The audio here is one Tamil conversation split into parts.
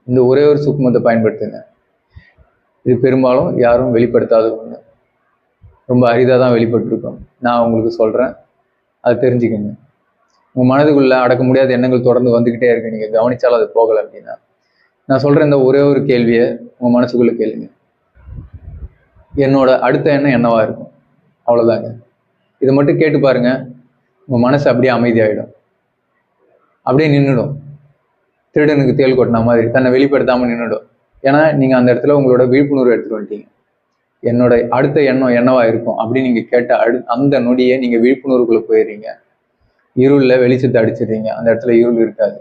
இந்த ஒரே ஒரு சூக்மத்தை பயன்படுத்துங்க. இது பெரும்பாலும் யாரும் வெளிப்படுத்தாத ஒன்று, ரொம்ப அரிதாக தான் வெளிப்பட்டிருக்கும். நான் உங்களுக்கு சொல்கிறேன், அதை தெரிஞ்சுக்கங்க. உங்கள் மனதுக்குள்ள அடக்க முடியாத எண்ணங்கள் தொடர்ந்து வந்துக்கிட்டே இருக்கு, நீங்கள் கவனிச்சாலும் அது போகலை அப்படின்னா நான் சொல்கிற இந்த ஒரே ஒரு கேள்வியை உங்கள் மனசுக்குள்ளே கேளுங்க. என்னோட அடுத்த எண்ணம் என்னவா இருக்கும்? அவ்வளோதாங்க. இதை மட்டும் கேட்டு பாருங்க, உங்கள் மனசு அப்படியே அமைதியாகிடும், அப்படியே நின்றுடும். திருடனுக்கு தேள் கொட்டின மாதிரி தன்னை வெளிப்படுத்தாமல் நின்றுடும். ஏன்னா நீங்கள் அந்த இடத்துல உங்களோட விழிப்புணர்வு எடுத்துகிட்டு வந்துட்டீங்க. என்னோட அடுத்த எண்ணம் என்னவா இருக்கும் அப்படின்னு நீங்கள் கேட்ட அந்த நொடியை நீங்கள் விழிப்புணர்வுக்குள்ளே போயிடுறீங்க. இருளில் வெளிச்சத்தை அடிச்சிடுறீங்க. அந்த இடத்துல இருள் இருக்காது.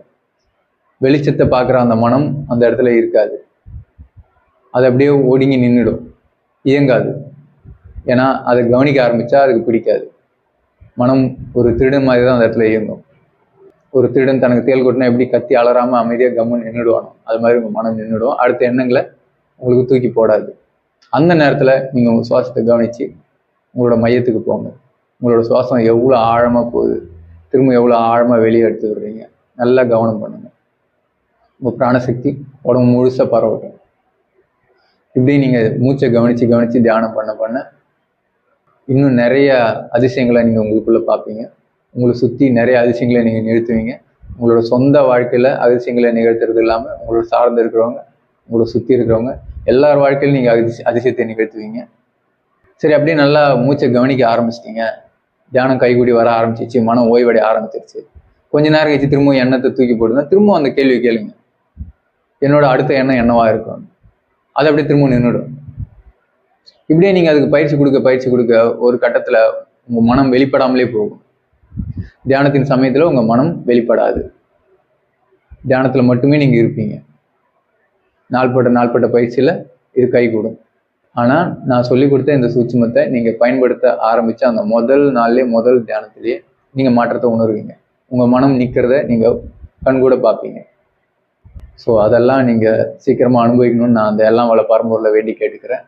வெளிச்சத்தை பார்க்குற அந்த மனம் அந்த இடத்துல இருக்காது. அது அப்படியே ஒடுங்கி நின்றுடும், இயங்காது. ஏன்னா அதை கவனிக்க ஆரம்பித்தா அதுக்கு பிடிக்காது. மனம் ஒரு திருடன் மாதிரி தான் அந்த இடத்துல இயங்கும். ஒரு திருடன் தனக்கு தேள் கொட்டினா எப்படி கத்தி அலறாமல் அமைதியாக கம்முன்னு நின்றுடுவானோ, அது மாதிரி உங்கள் மனம் நின்றுடும். அடுத்த எண்ணங்களை உங்களுக்கு தூக்கி போடாது. அந்த நேரத்தில் நீங்கள் உங்கள் சுவாசத்தை கவனித்து உங்களோட மையத்துக்கு போங்க. உங்களோட சுவாசம் எவ்வளோ ஆழமாக போகுது, திரும்ப எவ்வளோ ஆழமாக வெளியே எடுத்து விடுறீங்க, நல்லா கவனம் பண்ணுங்க. உங்கள் பிராணசக்தி உடம்பு முழுசாக பரவட்டும். இப்படி நீங்கள் மூச்சை கவனித்து கவனித்து தியானம் பண்ண இன்னும் நிறைய அதிசயங்களை நீங்கள் உங்களுக்குள்ளே பார்ப்பீங்க. உங்களை சுற்றி நிறைய அதிசயங்களை நீங்கள் நிகழ்த்துவீங்க. உங்களோட சொந்த வாழ்க்கையில் அதிசயங்களை நிகழ்த்துறது இல்லாமல் உங்களோட சார்ந்து இருக்கிறவங்க, உங்களோட சுற்றி இருக்கிறவங்க எல்லார் வாழ்க்கையிலும் நீங்கள் அதிசயத்தை நிகழ்த்துவீங்க. சரி, அப்படியே நல்லா மூச்சை கவனிக்க ஆரம்பிச்சிட்டிங்க. தியானம் கைகூடி வர ஆரம்பிச்சிச்சு, மனம் ஓய்வடைய ஆரம்பிச்சிருச்சு. கொஞ்ச நேரம் கழிச்சு திரும்பவும் எண்ணத்தை தூக்கி போடுங்க. திரும்பவும் அந்த கேள்வி கேளுங்க, என்னோட அடுத்த எண்ணம் என்னவா இருக்கும்? அது அப்படியே திரும்ப நின்றுடும். இப்படியே நீங்கள் அதுக்கு பயிற்சி கொடுக்க ஒரு கட்டத்தில் உங்கள் மனம் வெளிப்படாமலே போகும். தியானத்தின் சமயத்தில் உங்கள் மனம் வெளிப்படாது. தியானத்தில் மட்டுமே நீங்கள் இருப்பீங்க. நாள்பட்ட பயிற்சியில் இது கைகூடும். ஆனால் நான் சொல்லி கொடுத்த இந்த சூட்சுமத்தை நீங்கள் பயன்படுத்த ஆரம்பித்த அந்த முதல் நாள்லேயே, முதல் தியானத்திலேயே நீங்கள் மாற்றத்தை உணர்வீங்க. உங்கள் மனம் நிற்கிறத நீங்கள் கண்கூட பார்ப்பீங்க. ஸோ அதெல்லாம் நீங்கள் சீக்கிரமாக அனுபவிக்கணும்னு நான் அந்த எல்லாம் வள பரம்பொருளை வேண்டி கேட்டுக்கிறேன்.